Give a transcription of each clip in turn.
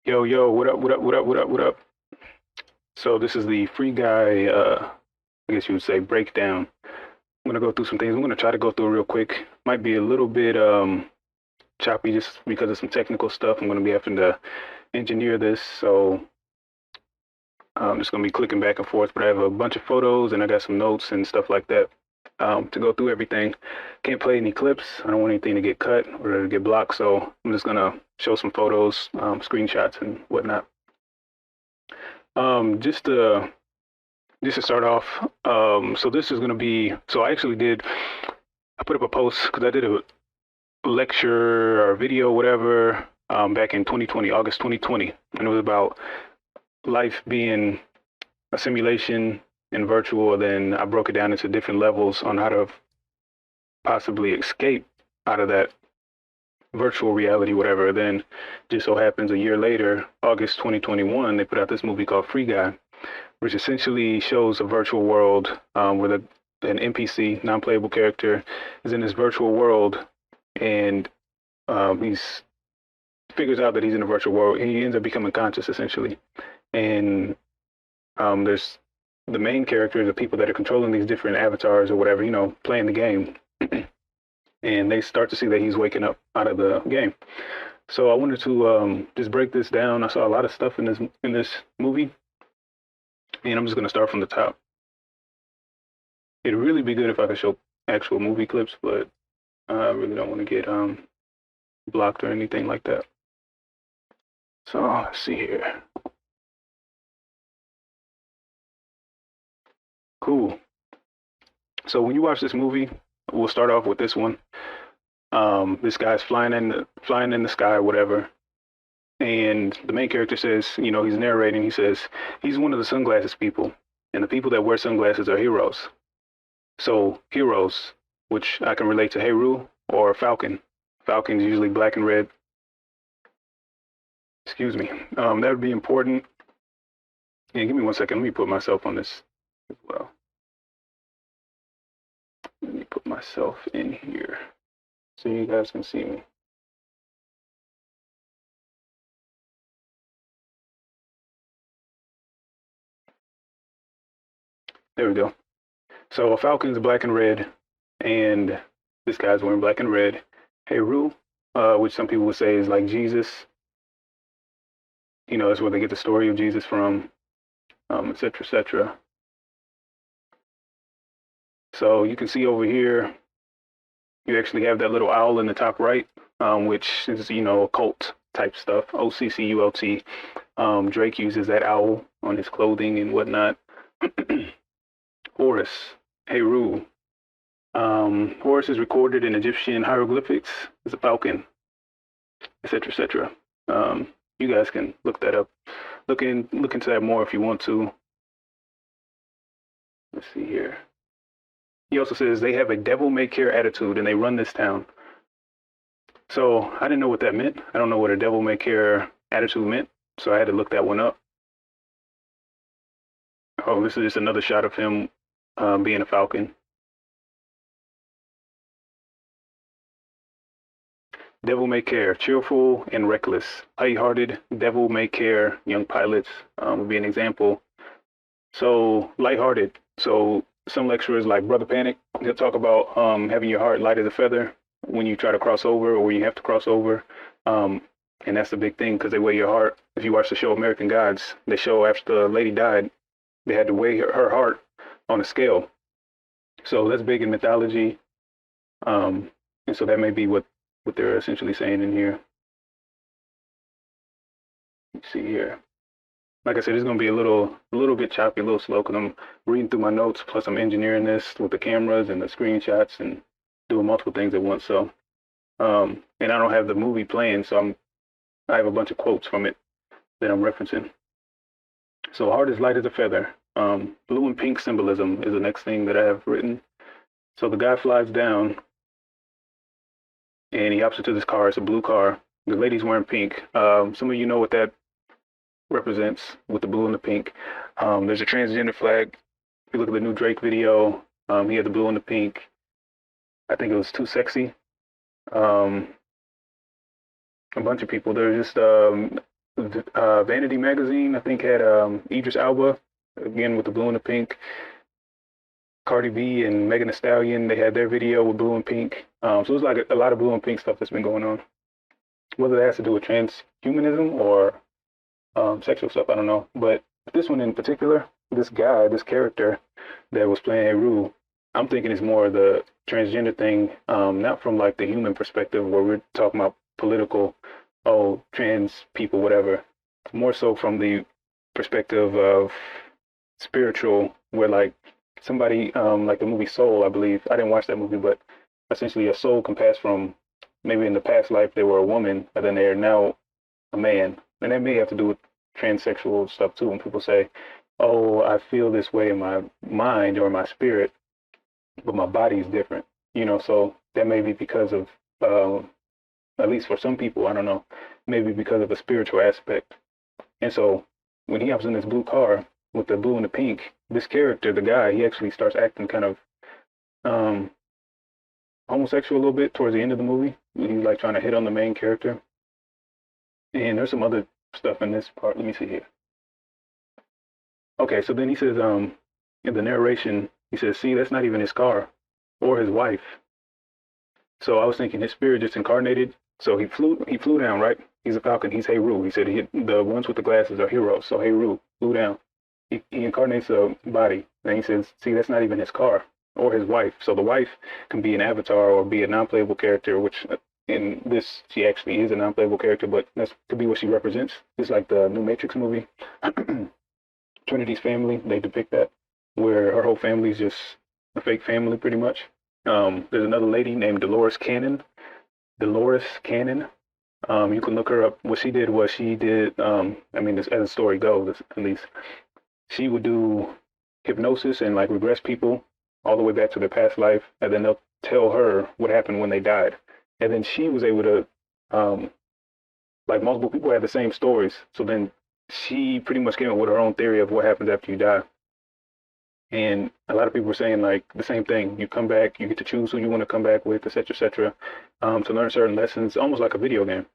Yo, yo, what up, what up, what up, what up, what up? So this is the free guy, I guess you would say breakdown. I'm gonna go through some things. I'm gonna try to go through it real quick. Might be a little bit choppy just because of some technical stuff. I'm gonna be having to engineer this, so I'm just gonna be clicking back and forth. But I have a bunch of photos and I got some notes and stuff like that to go through everything. Can't play any clips. I don't want anything to get cut or to get blocked, so I'm just gonna show some photos, screenshots, and whatnot. Just to start off, so this is going to be, so I put up a post because I did a lecture or video, whatever, back in 2020, August 2020. And it was about life being a simulation and virtual. Then I broke it down into different levels on how to possibly escape out of that virtual reality, whatever. Then just so happens a year later, August 2021, they put out this movie called Free Guy, which essentially shows a virtual world where an NPC, non-playable character, is in this virtual world, and he's figures out that he's in a virtual world, and he ends up becoming conscious essentially. And there's the main characters, the people that are controlling these different avatars or whatever, playing the game, and they start to see that he's waking up out of the game. So I wanted to just break this down. I saw a lot of stuff in this movie, and I'm just gonna start from the top. It'd really be good if I could show actual movie clips, but I really don't want to get blocked or anything like that. So let's see here. Cool. So when you watch this movie, we'll start off with this one. This guy's flying in the sky, whatever. And the main character says, he's narrating. He says he's one of the sunglasses people, and the people that wear sunglasses are heroes. So heroes, which I can relate to Heru or Falcon. Falcon's usually black and red. Excuse me. That would be important. Yeah, give me 1 second. Let me put myself on this as well. Let me put myself in here so you guys can see me. There we go. So a Falcon's black and red, and this guy's wearing black and red. Heru, which some people would say is like Jesus. That's where they get the story of Jesus from, et cetera, et cetera. So you can see over here, you actually have that little owl in the top right, which is, occult type stuff, OCCULT. Drake uses that owl on his clothing and whatnot. Horus, Heru. Horus is recorded in Egyptian hieroglyphics as a falcon, etc., etc. You guys can look that up. Look into that more if you want to. Let's see here. He also says they have a devil-may-care attitude and they run this town. So I didn't know what that meant. I don't know what a devil-may-care attitude meant, so I had to look that one up. Oh, this is just another shot of him being a falcon. Devil may care, cheerful and reckless. Lighthearted, devil may care, young pilots would be an example. So lighthearted. So some lecturers like Brother Panic, they'll talk about having your heart light as a feather when you try to cross over or when you have to cross over. And that's the big thing because they weigh your heart. If you watch the show American Gods, they show after the lady died, they had to weigh her heart on a scale. So that's big in mythology. And so that may be what they're essentially saying in here. Let's see here. Like I said, it's going to be a little bit choppy, a little slow because I'm reading through my notes. Plus, I'm engineering this with the cameras and the screenshots and doing multiple things at once. So, and I don't have the movie playing, so I have a bunch of quotes from it that I'm referencing. So, heart is light as a feather. Blue and pink symbolism is the next thing that I have written. So the guy flies down and he hops into this car. It's a blue car. The lady's wearing pink. Some of you know what that represents with the blue and the pink. There's a transgender flag. If you look at the new Drake video, he had the blue and the pink. I think it was Too Sexy. A bunch of people. There's just Vanity Magazine, I think, had Idris Elba, again with the blue and the pink. Cardi B and Megan Thee Stallion, they had their video with blue and pink. So it's like a lot of blue and pink stuff that's been going on. Whether that has to do with transhumanism or sexual stuff, I don't know. But this one in particular, this guy, this character that was playing Eru, I'm thinking it's more of the transgender thing, not from like the human perspective where we're talking about political, oh, trans people, whatever. More so from the perspective of spiritual, where like somebody, like the movie Soul, I believe. I didn't watch that movie, but essentially a soul can pass from maybe in the past life they were a woman, and then they're now a man. And that may have to do with transsexual stuff too. When people say, "Oh, I feel this way in my mind or my spirit, but my body is different," so that may be because of, at least for some people, I don't know, maybe because of a spiritual aspect. And so when he hops in this blue car with the blue and the pink, this character, the guy, he actually starts acting kind of homosexual a little bit towards the end of the movie. He's like trying to hit on the main character. And there's some other stuff in this part. Let me see here. Okay, so then he says, in the narration, he says, "See, that's not even his car or his wife." So I was thinking his spirit just incarnated. So he flew down, right? He's a falcon. He's Heru. He said the ones with the glasses are heroes. So Heru flew down. He incarnates a body. And he says, "See, that's not even his car or his wife." So the wife can be an avatar or be a non-playable character, which in this, she actually is a non-playable character, but that could be what she represents. It's like the new Matrix movie, Trinity's family. They depict that, where her whole family is just a fake family, pretty much. There's another lady named Dolores Cannon. Dolores Cannon. You can look her up. What she did was I mean, as the story goes, at least, she would do hypnosis and like regress people all the way back to their past life, and then they'll tell her what happened when they died. And then she was able to, like multiple people had the same stories. So then she pretty much came up with her own theory of what happens after you die. And a lot of people were saying like the same thing. You come back, you get to choose who you want to come back with, et cetera, to learn certain lessons, almost like a video game.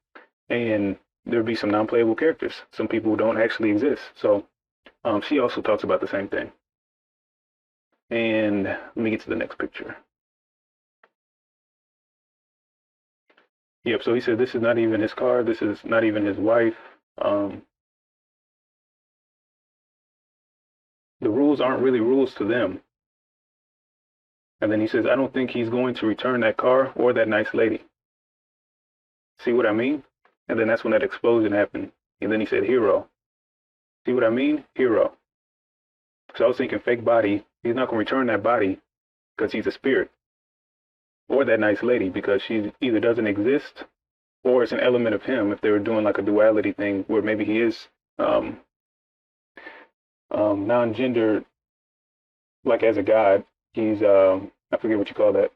And there'd be some non-playable characters, some people who don't actually exist. So she also talks about the same thing. And let me get to the next picture. Yep, so he said this is not even his car, this is not even his wife. The rules aren't really rules to them. And then he says, "I don't think he's going to return that car or that nice lady." See what I mean? And then that's when that explosion happened. And then he said, "Hero." See what I mean? Hero. So I was thinking fake body. He's not going to return that body because he's a spirit. Or that nice lady because she either doesn't exist or it's an element of him, if they were doing like a duality thing where maybe he is non-gender, like as a god. He's, I forget what you call that,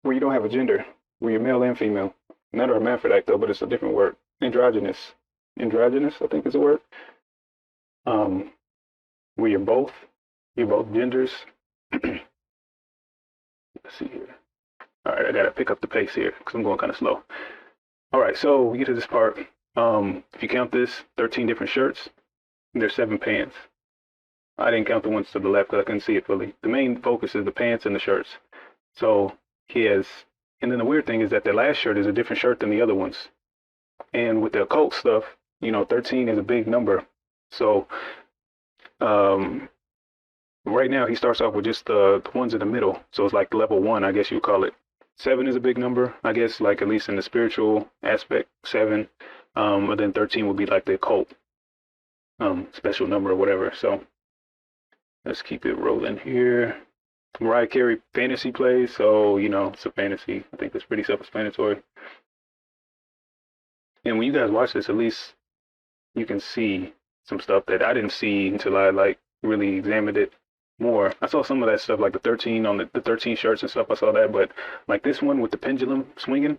where you don't have a gender, where you're male and female. Not a hermaphrodite though, but it's a different word. Androgynous. Androgynous, I think is a word. Where you're both genders. Let's see here. All right, I gotta pick up the pace here because I'm going kind of slow. All right, so we get to this part. If you count this, 13 different shirts. There's 7 pants. I didn't count the ones to the left because I couldn't see it fully. The main focus is the pants and the shirts. So he has, and then the weird thing is that the last shirt is a different shirt than the other ones. And with the occult stuff, 13 is a big number. So right now he starts off with just the ones in the middle. So it's like level 1, I guess you would call it. 7 is a big number, I guess, like at least in the spiritual aspect, 7. And then 13 would be like the occult special number or whatever. So let's keep it rolling here. Mariah Carey fantasy plays, so it's a fantasy. I think that's pretty self-explanatory. And when you guys watch this, at least you can see some stuff that I didn't see until I like really examined it more. I saw some of that stuff, like the 13 on the 13 shirts and stuff. I saw that, but like this one with the pendulum swinging,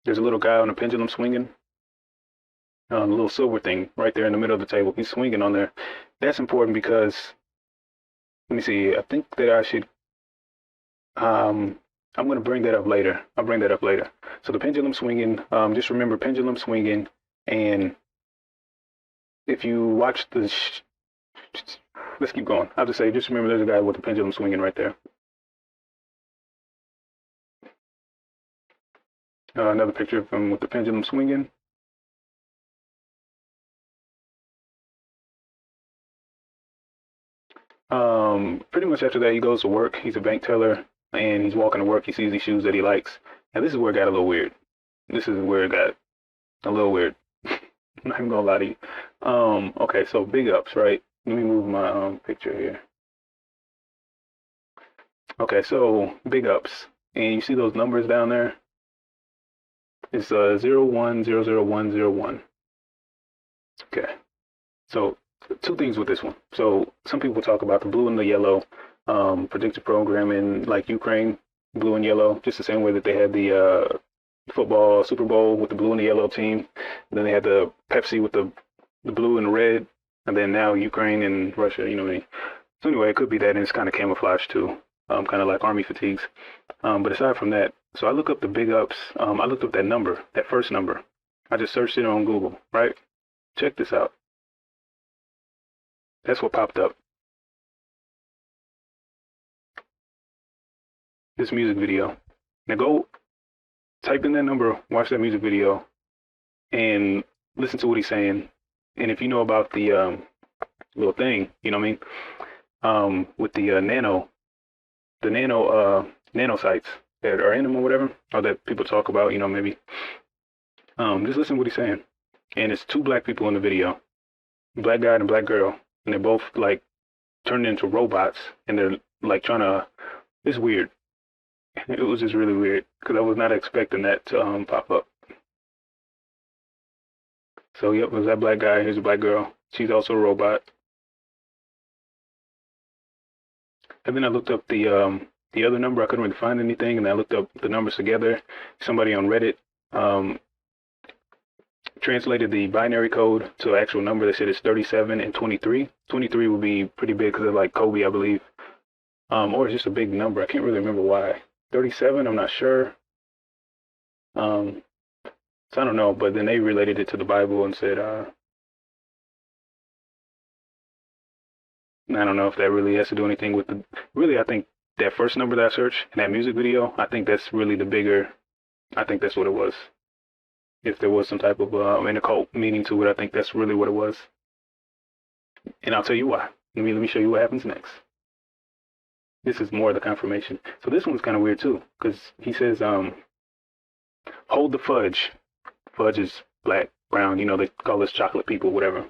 there's a little guy on a pendulum swinging. The little silver thing right there in the middle of the table. He's swinging on there. That's important because, let me see, I think that I should, I'm going to bring that up later. I'll bring that up later. So the pendulum swinging, just remember pendulum swinging and if you watch the, let's keep going. I'll just say, just remember there's a guy with the pendulum swinging right there. Another picture of him with the pendulum swinging. Pretty much after that, he goes to work. He's a bank teller, and he's walking to work. He sees these shoes that he likes, and this is where it got a little weird. This is where it got a little weird. I'm not even gonna lie to you. Okay, so big ups, right? Let me move my picture here. Okay, so big ups, and you see those numbers down there? It's 01000101. Okay, so two things with this one. So some people talk about the blue and the yellow, predictive programming, like Ukraine, blue and yellow, just the same way that they had the football Super Bowl with the blue and the yellow team. And then they had the Pepsi with the blue and red, and then now Ukraine and Russia. You know what I mean? So anyway, it could be that, and it's kind of camouflage too, kind of like army fatigues. But aside from that, so I look up the big ups. I looked up that number, that first number. I just searched it on Google, right? Check this out. That's what popped up. This music video. Now go type in that number, watch that music video, and listen to what he's saying. And if you know about the little thing, you know what I mean, with the nano sites that are in them or whatever, or that people talk about, you know, maybe. Just listen to what he's saying. And it's two black people in the video, black guy and a black girl, and they're both like turned into robots, and they're like trying to. It's weird. It was just really weird because I was not expecting that to pop up. So yep, it was that black guy. Here's a black girl. She's also a robot. And then I looked up the other number. I couldn't really find anything, and I looked up the numbers together. Somebody on Reddit translated the binary code to an actual number. They said it's 37 and 23. 23 would be pretty big because they're like Kobe, I believe. Or it's just a big number. I can't really remember why. 37, I'm not sure. So I don't know, but then they related it to the Bible and said, I don't know if that really has to do anything with the, really, I think that first number that I searched in that music video, I think that's really the bigger, I think that's what it was. If there was some type of an occult meaning to it, I think that's really what it was. And I'll tell you why. Let me show you what happens next. This is more of the confirmation. So this one's kind of weird too, because he says, hold the fudge. Fudge is black, brown, you know, they call us chocolate people, whatever.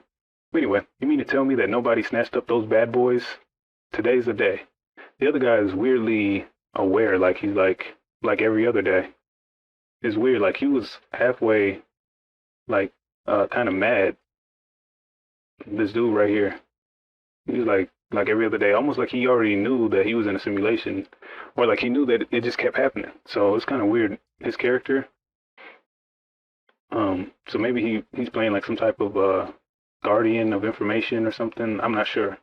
But anyway, you mean to tell me that nobody snatched up those bad boys? Today's the day. The other guy is weirdly aware, like he's like every other day. It's weird, like he was halfway, like, kind of mad. This dude right here, he was like every other day, almost like he already knew that he was in a simulation, or like he knew that it just kept happening. So it's kind of weird, his character. So maybe he's playing like some type of guardian of information or something. I'm not sure,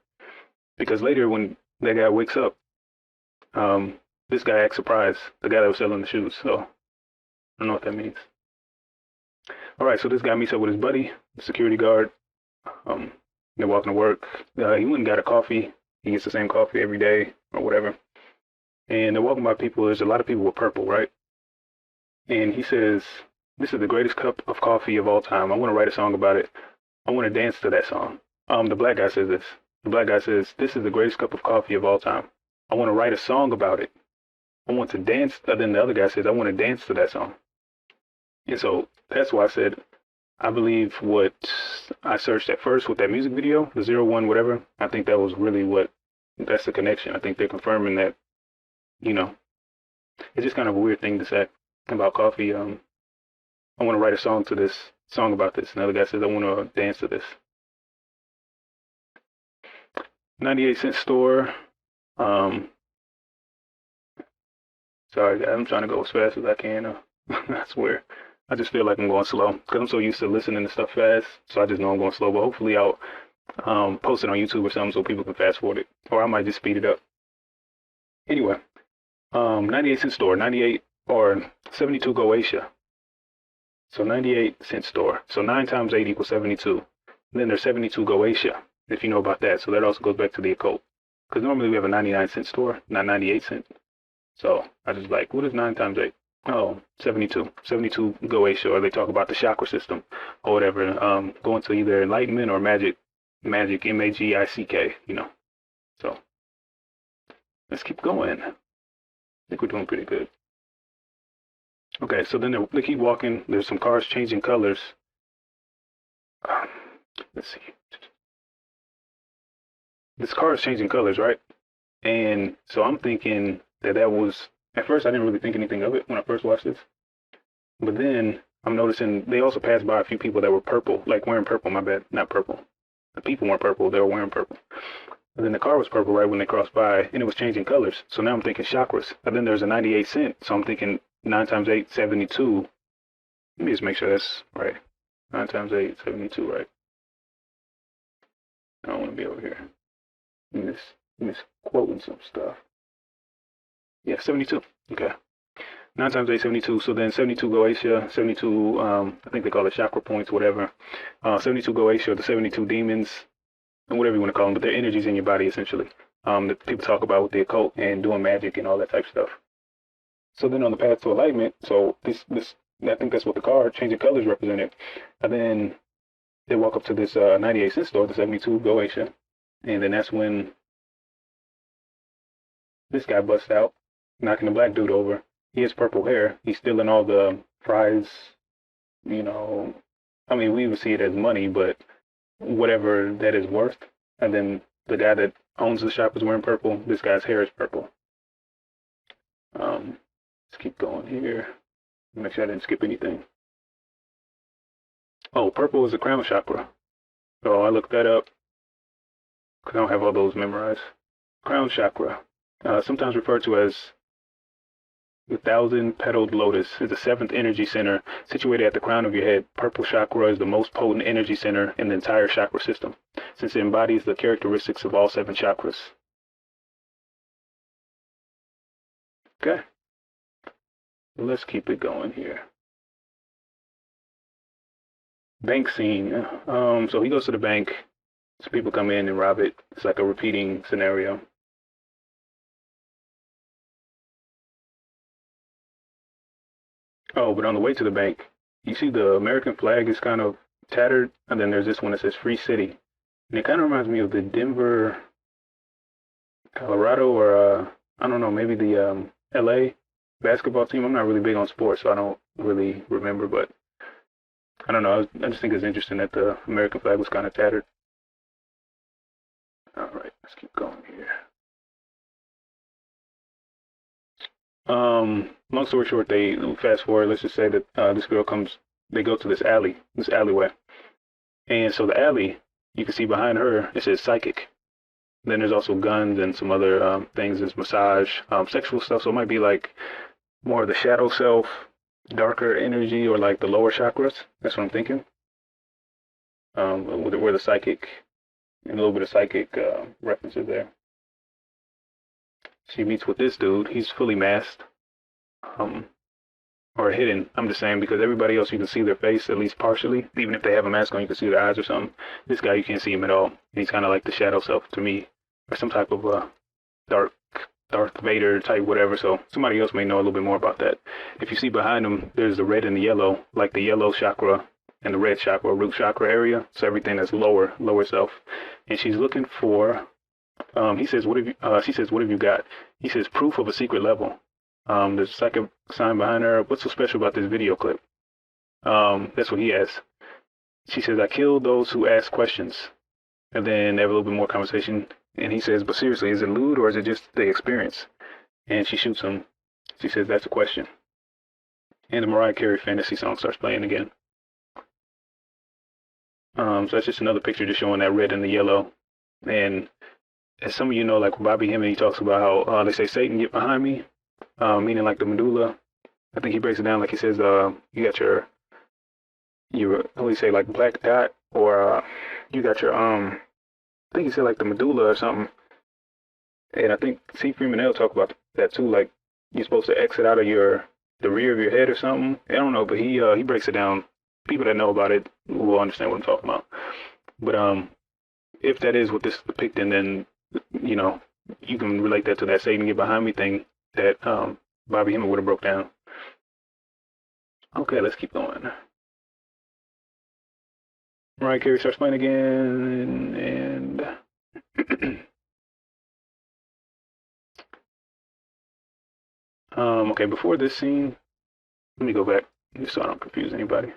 because later when that guy wakes up, this guy acts surprised, the guy that was selling the shoes. So I don't know what that means. All right, so this guy meets up with his buddy, the security guard. They're walking to work. He went and got a coffee. He gets the same coffee every day or whatever. And they're walking by people. There's a lot of people with purple, right? And he says, this is the greatest cup of coffee of all time. I want to write a song about it. I want to dance to that song. The black guy says this. The black guy says, this is the greatest cup of coffee of all time. I want to write a song about it. I want to dance. Then the other guy says, I want to dance to that song. And so that's why I said, I believe what I searched at first with that music video, the 01 whatever, I think that was really that's the connection. I think they're confirming that, you know, it's just kind of a weird thing to say about coffee. I want to write a song about this. Another guy says, I want to dance to this. 98-cent store. Sorry, guys, I'm trying to go as fast as I can. I swear. I just feel like I'm going slow because I'm so used to listening to stuff fast. So I just know I'm going slow. But hopefully I'll post it on YouTube or something so people can fast forward it. Or I might just speed it up. Anyway, 98-cent store, 98 or 72 Goetia. So 98-cent store. So 9 times 8 equals 72. And then there's 72 Goetia, if you know about that. So that also goes back to the occult. Because normally we have a 99-cent store, not 98 cents. So I just like, what is 9 times 8? Oh, 72. 72 Goetia, or they talk about the chakra system or whatever. Going to either enlightenment or magic, Magic, you know. So let's keep going. I think we're doing pretty good. Okay, so then they keep walking. There's some cars changing colors. Let's see. This car is changing colors, right? And so I'm thinking that was, at first I didn't really think anything of it when I first watched this. But then I'm noticing they also passed by a few people that were purple, like wearing purple, my bad, not purple. The people weren't purple, they were wearing purple. And then the car was purple right when they crossed by, and it was changing colors. So now I'm thinking chakras. And then there's a 98 cent, so I'm thinking 9 times 8, 72. Let me just make sure that's right. 9 times 8, 72, right? I don't want to be over here. Misquoting some stuff. Yeah, 72. Okay. 9 times 8, 72. So then 72 Goetia, 72, I think they call it chakra points, whatever. 72 Goetia, the 72 demons, and whatever you want to call them, but they're energies in your body, essentially, that people talk about with the occult and doing magic and all that type of stuff. So then on the path to enlightenment, so this I think that's what the card, changing colors, represented. And then they walk up to this 98 cent store, the 72 Goetia, and then that's when this guy busts out, knocking the black dude over. He has purple hair. He's stealing all the fries, you know. I mean, we would see it as money, but whatever that is worth. And then the guy that owns the shop is wearing purple. This guy's hair is purple. Let's keep going here. Make sure I didn't skip anything. Oh, purple is the crown chakra. So I looked that up because I don't have all those memorized. Crown chakra, sometimes referred to as the 1,000-petaled lotus, is the 7th energy center situated at the crown of your head. Purple chakra is the most potent energy center in the entire chakra system, since it embodies the characteristics of all 7 chakras. Okay, let's keep it going here. Bank scene. So he goes to the bank. So people come in and rob it. It's like a repeating scenario. Oh, but on the way to the bank, you see the American flag is kind of tattered, and then there's this one that says Free City. And it kind of reminds me of the Denver, Colorado, or I don't know, maybe the LA basketball team. I'm not really big on sports, so I don't really remember, but I don't know. I just think it's interesting that the American flag was kind of tattered. All right, let's keep going here. Long story short, they fast forward. Let's just say that this girl comes. They go to this alleyway, and so the alley, you can see behind her, it says psychic. Then there's also guns and some other things. There's massage, sexual stuff. So it might be like more of the shadow self, darker energy, or like the lower chakras. That's what I'm thinking. Where the psychic, and a little bit of psychic references there. She meets with this dude. He's fully masked, or hidden. I'm just saying because everybody else you can see their face at least partially. Even if they have a mask on, you can see their eyes or something. This guy you can't see him at all. He's kind of like the shadow self to me, or some type of Darth Vader type whatever. So somebody else may know a little bit more about that. If you see behind him, there's the red and the yellow, like the yellow chakra and the red chakra, root chakra area. So everything that's lower self. And she's looking for. He says, "What have you?" She says, "What have you got?" He says, "Proof of a secret level." There's a second sign behind her. What's so special about this video clip? That's what he has. She says, "I kill those who ask questions." And then they have a little bit more conversation. And he says, "But seriously, is it lewd or is it just the experience?" And she shoots him. She says, "That's a question." And the Mariah Carey fantasy song starts playing again. So that's just another picture just showing that red and the yellow. And as some of you know, like Bobby Hemming, he talks about how they say, "Satan, get behind me," meaning like the medulla. I think he breaks it down like he says, you got your what do you say, like black dot, or you got your, I think he said like the medulla or something. And I think C. Freeman L talk about that too, like you're supposed to exit out of the rear of your head or something. I don't know, but he breaks it down. People that know about it will understand what I'm talking about. But if that is what this is depicting, then you know you can relate that to that Satan get behind me thing that Bobby Hemmett would have broke down. Okay, let's keep going. Mariah Carey starts playing again, and okay, before this scene, let me go back just so I don't confuse anybody.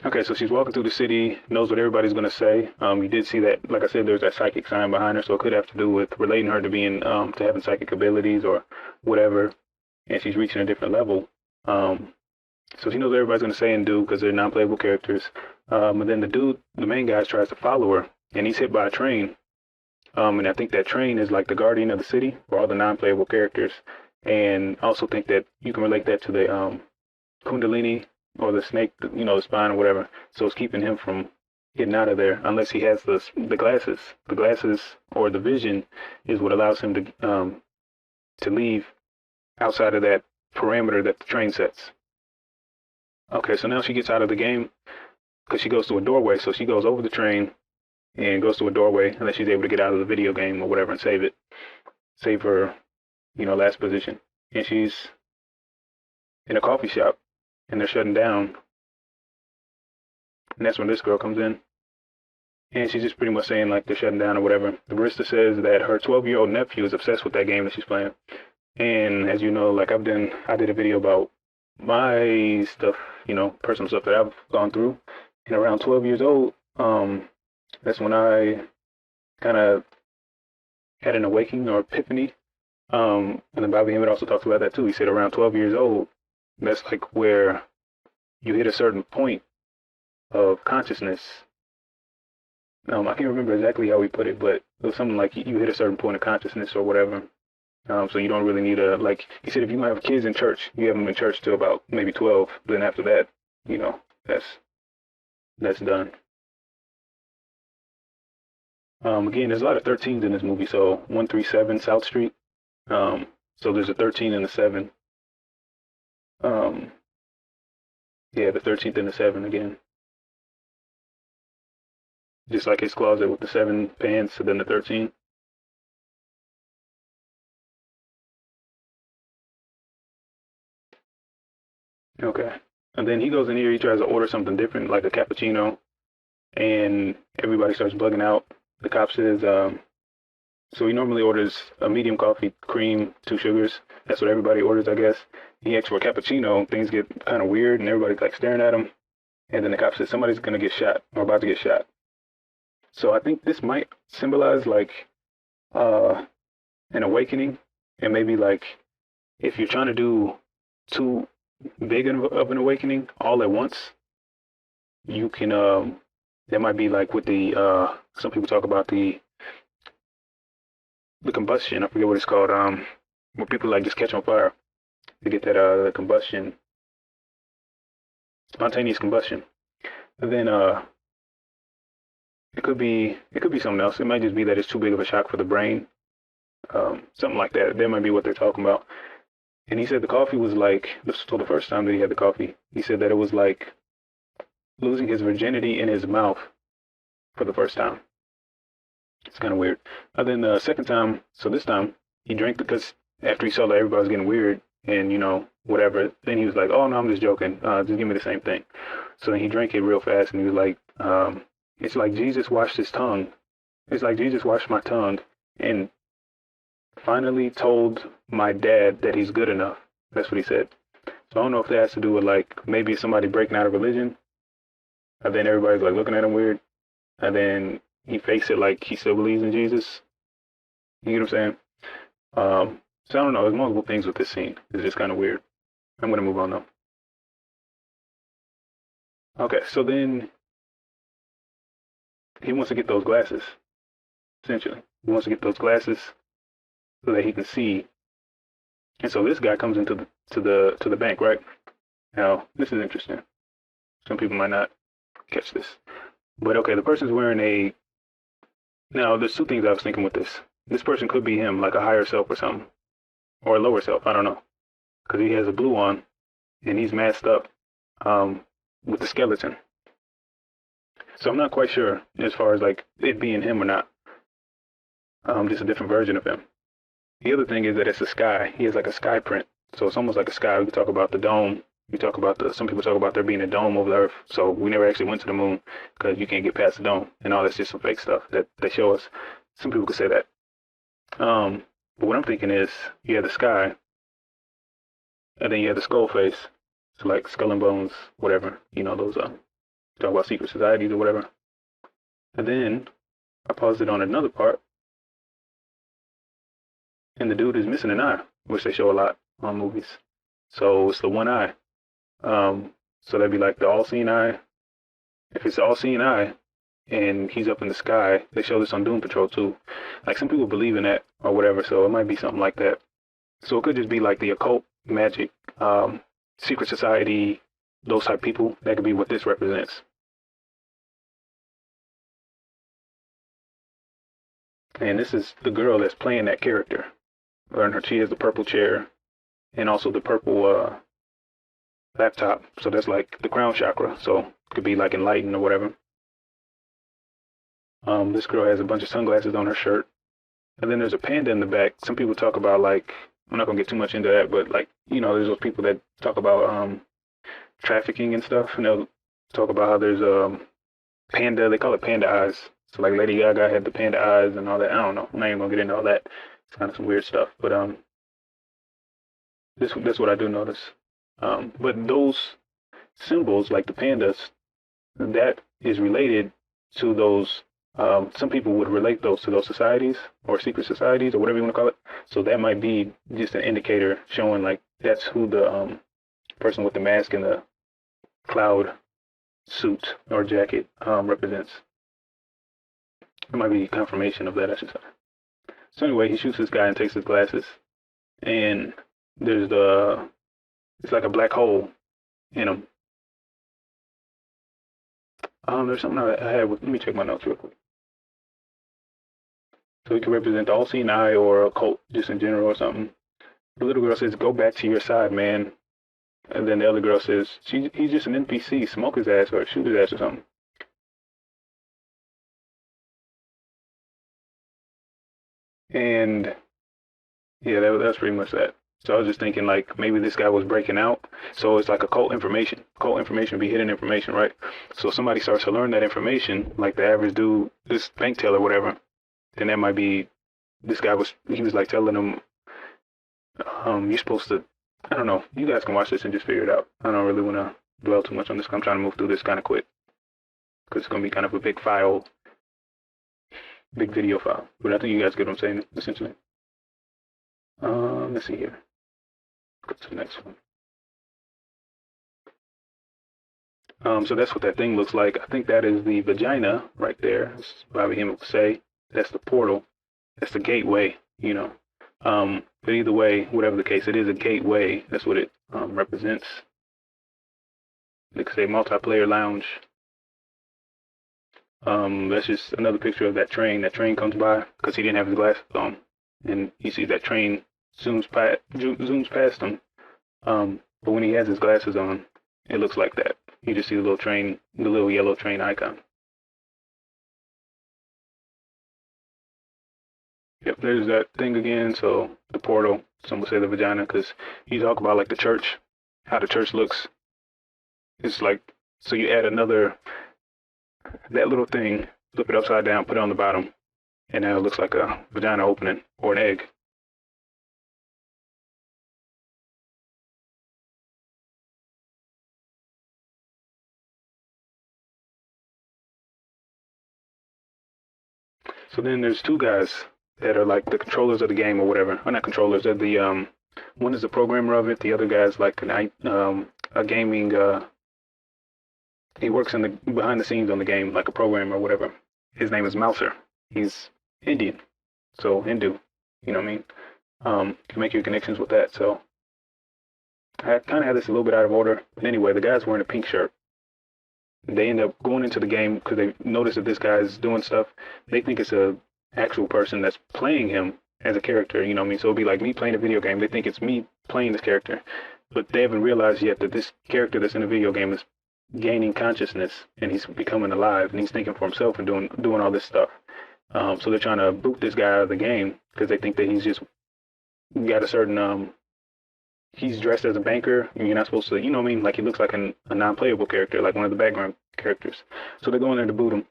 Okay, so she's walking through the city, knows what everybody's going to say. You did see that, like I said, there's that psychic sign behind her, so it could have to do with relating her to being, to having psychic abilities or whatever, and she's reaching a different level. So she knows what everybody's going to say and do because they're non-playable characters. And then the main guy, tries to follow her, and he's hit by a train. And I think that train is like the guardian of the city for all the non-playable characters. And I also think that you can relate that to the Kundalini or the snake, the spine or whatever. So it's keeping him from getting out of there unless he has the glasses. The glasses or the vision is what allows him to leave outside of that parameter that the train sets. Okay, so now she gets out of the game because she goes to a doorway. So she goes over the train and goes to a doorway, and then she's able to get out of the video game or whatever and save her, last position. And she's in a coffee shop, and they're shutting down. And that's when this girl comes in, and she's just pretty much saying like they're shutting down or whatever. The barista says that her 12-year-old nephew is obsessed with that game that she's playing. And as you know, like I did a video about my stuff, personal stuff that I've gone through. And around 12 years old, that's when I kind of had an awakening or epiphany. And then Bobby Hemmett also talks about that too. He said around 12 years old, that's like where you hit a certain point of consciousness. I can't remember exactly how he put it, but it was something like you hit a certain point of consciousness or whatever. So you don't really need like he said, if you have kids in church, you have them in church till about maybe 12. Then after that, that's done. Again, there's a lot of 13s in this movie. So 137 South Street. So there's a 13 and a 7. Yeah, the 13th and the 7 again. Just like his closet with the 7 pants and then the 13. Okay. And then he goes in here, he tries to order something different, like a cappuccino, and everybody starts bugging out. The cop says, so he normally orders a medium coffee, cream, 2 sugars. That's what everybody orders, I guess. He asks for a cappuccino, things get kind of weird, and everybody's like staring at him. And then the cop says, somebody's going to get shot, or about to get shot. So I think this might symbolize like an awakening, and maybe like if you're trying to do too big of an awakening all at once, you can there might be like with the some people talk about the combustion. I forget what it's called. Where people like just catch on fire to get that combustion, spontaneous combustion. And then it could be something else. It might just be that it's too big of a shock for the brain. Something like that. That might be what they're talking about. And he said the coffee was like, so the first time that he had the coffee, he said that it was like losing his virginity in his mouth for the first time. It's kind of weird. And then the second time, so this time he drank because after he saw that everybody was getting weird and, whatever, then he was like, oh, no, I'm just joking. Just give me the same thing. So then he drank it real fast and he was like, it's like Jesus washed his tongue. It's like Jesus washed my tongue and finally told my dad that he's good enough. That's what he said. So I don't know if that has to do with like maybe somebody breaking out of religion, and then everybody's like looking at him weird, and then he fakes it like he still believes in Jesus. You know what I'm saying? So I don't know. There's multiple things with this scene. It's just kind of weird. I'm gonna move on though. Okay, so then he wants to get those glasses. Essentially, he wants to get those glasses so that he can see. And so this guy comes into the bank, right? Now, this is interesting. Some people might not catch this. But okay, the person's wearing now there's 2 things I was thinking with this. This person could be him, like a higher self or something. Or a lower self, I don't know. Because he has a blue on and he's masked up. with the skeleton. So I'm not quite sure as far as like it being him or not. Just a different version of him. The other thing is that it's a sky. He has like a sky print. So it's almost like a sky. We talk about the dome. We talk about some people talk about there being a dome over the earth. So we never actually went to the moon because you can't get past the dome. And all that's just some fake stuff that they show us. Some people could say that. But what I'm thinking is you have the sky and then you have the skull face. So like skull and bones, whatever, those talk about secret societies or whatever. And then I paused it on another part, and the dude is missing an eye, which they show a lot on movies. So it's the one eye. So that'd be like the all-seeing eye. If it's the all-seeing eye and he's up in the sky, they show this on Doom Patrol too. Like some people believe in that or whatever, so it might be something like that. So it could just be like the occult, magic, secret society, those type of people. That could be what this represents. And this is the girl that's playing that character. She has the purple chair and also the purple laptop. So that's like the crown chakra. So it could be like enlightened or whatever. This girl has a bunch of sunglasses on her shirt. And then there's a panda in the back. Some people talk about like, I'm not going to get too much into that, but like, there's those people that talk about trafficking and stuff. And they'll talk about how there's panda, they call it panda eyes. So like Lady Gaga had the panda eyes and all that. I don't know. I'm not even going to get into all that. It's kind of some weird stuff. But that's what I do notice. But those symbols, like the pandas, that is related to those. Some people would relate those to those societies or secret societies or whatever you want to call it. So that might be just an indicator showing like that's who the person with the mask and the cloud suit or jacket represents. It might be confirmation of that, I should say. So anyway, he shoots this guy and takes his glasses, and there's it's like a black hole in him. There's something I had let me check my notes real quick. So it can represent the all-seeing eye or occult just in general or something. The little girl says, "Go back to your side, man." And then the other girl says, he's just an NPC, smoke his ass or shoot his ass or something. And yeah, that's pretty much that. So I was just thinking like maybe this guy was breaking out. So it's like occult information. Occult information would be hidden information, right? So if somebody starts to learn that information, like the average dude, this bank teller, whatever, then that might be this guy he was like telling them, you're supposed to, I don't know. You guys can watch this and just figure it out. I don't really want to dwell too much on this. I'm trying to move through this kind of quick because it's going to be kind of a big file, big video file. But I think you guys get what I'm saying, essentially. Let's see here. Go to the next one. So that's what that thing looks like. I think that is the vagina right there. That's probably him would say. That's the portal. That's the gateway, But either way, whatever the case, it is a gateway. That's what it represents. They could say multiplayer lounge. That's just another picture of that train. That train comes by because he didn't have his glasses on, and you see that train zooms past him. But when he has his glasses on, it looks like that. You just see the little train, the little yellow train icon. Yep, there's that thing again. So the portal, some would say the vagina, because you talk about like the church, how the church looks. It's like, so you add that little thing, flip it upside down, put it on the bottom, and now it looks like a vagina opening or an egg. So then there's two guys that are like the controllers of the game or whatever. Or not controllers, they're the one is the programmer of it, the other guy's like a gaming he works in the behind the scenes on the game, like a programmer or whatever. His name is Mouser. He's Indian. So Hindu. You know what I mean? You can make your connections with that. So I kind of had this a little bit out of order. But anyway, the guy's wearing a pink shirt. They end up going into the game because they notice that this guy's doing stuff. They think it's a actual person that's playing him as a character, you know what I mean? So it'll be like me playing a video game. They think it's me playing this character, but they haven't realized yet that this character that's in the video game is gaining consciousness, and he's becoming alive, and he's thinking for himself and doing all this stuff. So they're trying to boot this guy out of the game because they think that he's just got a certain he's dressed as a banker, and you're not supposed to, you know what I mean? Like he looks like a non-playable character, like one of the background characters. So they go in there to boot him,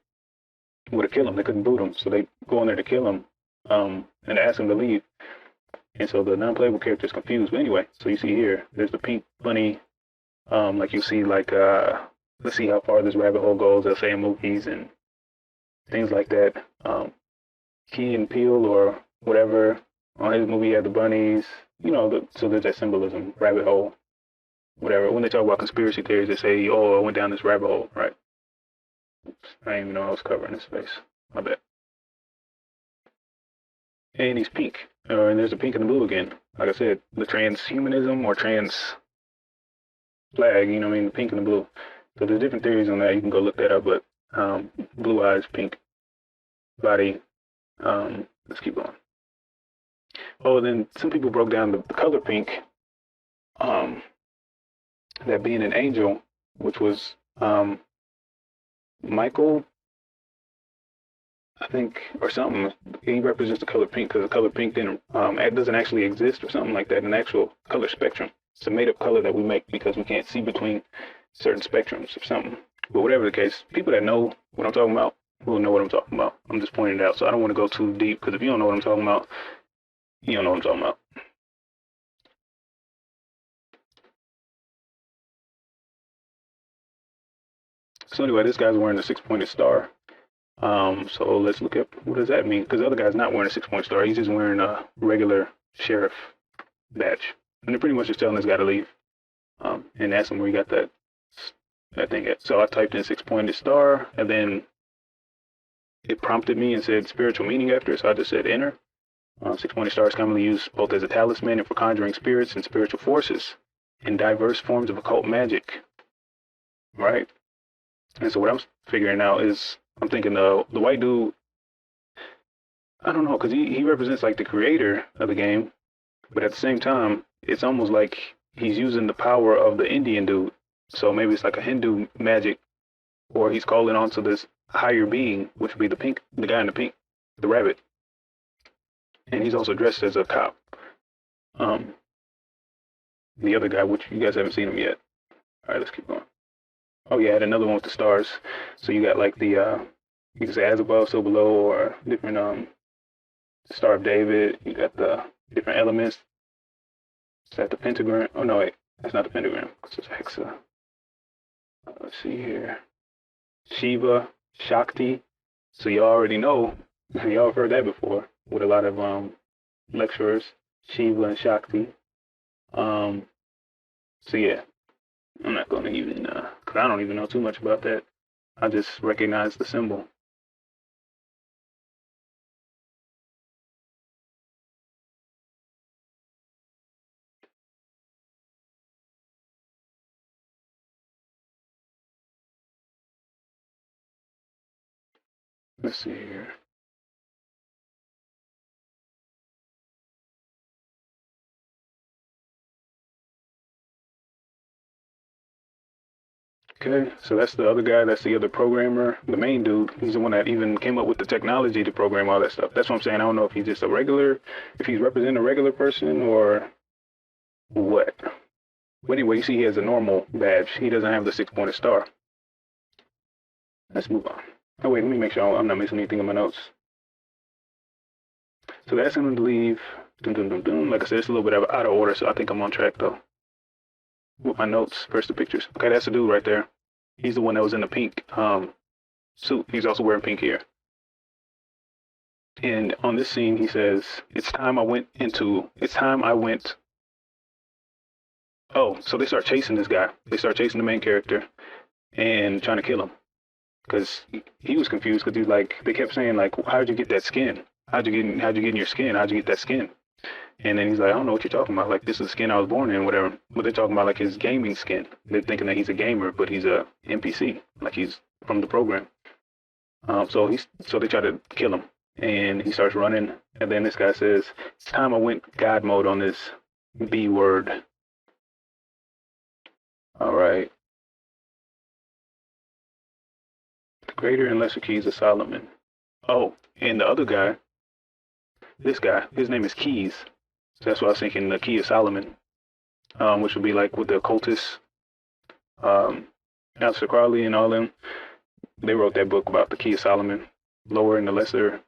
or to kill him. They couldn't boot him, so they go in there to kill him, and ask him to leave. And so the non-playable character is confused. But anyway, so you see here, there's the pink bunny. Like you see, like let's see how far this rabbit hole goes. They'll say in movies and things like that. Key and Peele or whatever on his movie had the bunnies. You know, so there's that symbolism, rabbit hole, whatever. When they talk about conspiracy theories, they say, "Oh, I went down this rabbit hole," right? Oops, I didn't even know I was covering his face. My bad. And he's pink. And there's the pink and the blue again. Like I said, the transhumanism or trans flag, you know what I mean? The pink and the blue. So there's different theories on that. You can go look that up. But blue eyes, pink body. Let's keep going. Oh, then some people broke down the color pink. That being an angel, which was Michael, I think, or something. He represents the color pink because the color pink didn't doesn't actually exist or something like that in the actual color spectrum. It's a made-up color that we make because we can't see between certain spectrums or something. But whatever the case, people that know what I'm talking about will know what I'm talking about. I'm just pointing it out, so I don't want to go too deep because if you don't know what I'm talking about, you don't know what I'm talking about. So anyway, this guy's wearing a six-pointed star. So let's look at what does that mean? Because the other guy's not wearing a six-point star. He's just wearing a regular sheriff badge. And they're pretty much just telling this guy to leave. And ask him where he got that thing at. So I typed in six-pointed star, and then it prompted me and said spiritual meaning after, so I just said enter. Six-pointed star is commonly used both as a talisman and for conjuring spirits and spiritual forces in diverse forms of occult magic. Right? And so what I'm figuring out is, I'm thinking the white dude, I don't know, because he represents like the creator of the game, but at the same time, it's almost like he's using the power of the Indian dude. So maybe it's like a Hindu magic, or he's calling on to this higher being, which would be the guy in the pink, the rabbit. And he's also dressed as a cop. The other guy, which you guys haven't seen him yet. All right, let's keep going. Oh yeah, I had another one with the stars. So you got like the you can say as above, so below, or different Star of David. You got the different elements. Is that the pentagram? Oh no, wait, that's not the pentagram. It's just hexa. Let's see here. Shiva, Shakti. So you already know. Y'all have heard that before with a lot of lecturers. Shiva and Shakti. So yeah. I'm not going to even, because I don't even know too much about that. I just recognize the symbol. Let's see here. Okay, so that's the other guy. That's the other programmer. The main dude. He's the one that even came up with the technology to program all that stuff. That's what I'm saying. I don't know if he's just if he's representing a regular person or what. But anyway, you see he has a normal badge. He doesn't have the six-pointed star. Let's move on. Oh, wait, let me make sure I'm not missing anything in my notes. So that's him to leave. Dun, dun, dun, dun. Like I said, it's a little bit out of order, so I think I'm on track, though. With my notes versus the pictures. Okay, that's the dude right there. He's the one that was in the pink suit. He's also wearing pink here. And on this scene, he says, it's time I went. Oh, so they start chasing this guy. They start chasing the main character and trying to kill him. Because he was confused because they kept saying, like, how'd you get that skin? How'd you get in your skin? How'd you get that skin? And then he's like, I don't know what you're talking about. Like, this is the skin I was born in, whatever. But they're talking about, like, his gaming skin. They're thinking that he's a gamer, but he's a NPC. Like, he's from the program. So they try to kill him. And he starts running. And then this guy says, it's time I went God mode on this B word. All right. Greater and Lesser Keys of Solomon. Oh, and the other guy, this guy, his name is Keys. So that's why I was thinking the Key of Solomon, which would be like with the occultists, Alistair Crowley and all them. They wrote that book about the Key of Solomon, lower and the lesser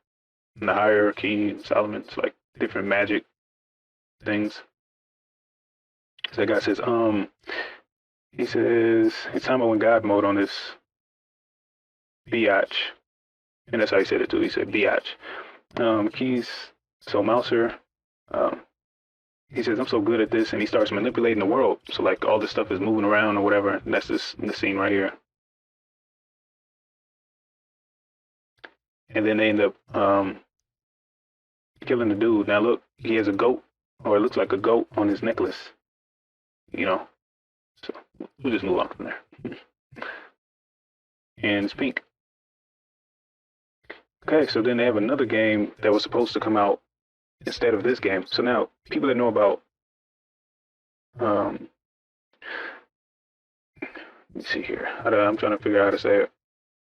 and the higher key of Solomon. It's like different magic things. So that guy says, he says, it's time I went God mode on this biatch. And that's how he said it too. He said biatch. Keys, so Mouser, he says, I'm so good at this, and he starts manipulating the world. So like all this stuff is moving around or whatever. And that's this in the scene right here. And then they end up killing the dude. Now look, he has a goat, or it looks like a goat on his necklace. You know. So we'll just move on from there. And it's pink. Okay, so then they have another game that was supposed to come out instead of this game. So now people that know about let me see here. I'm trying to figure out how to say it.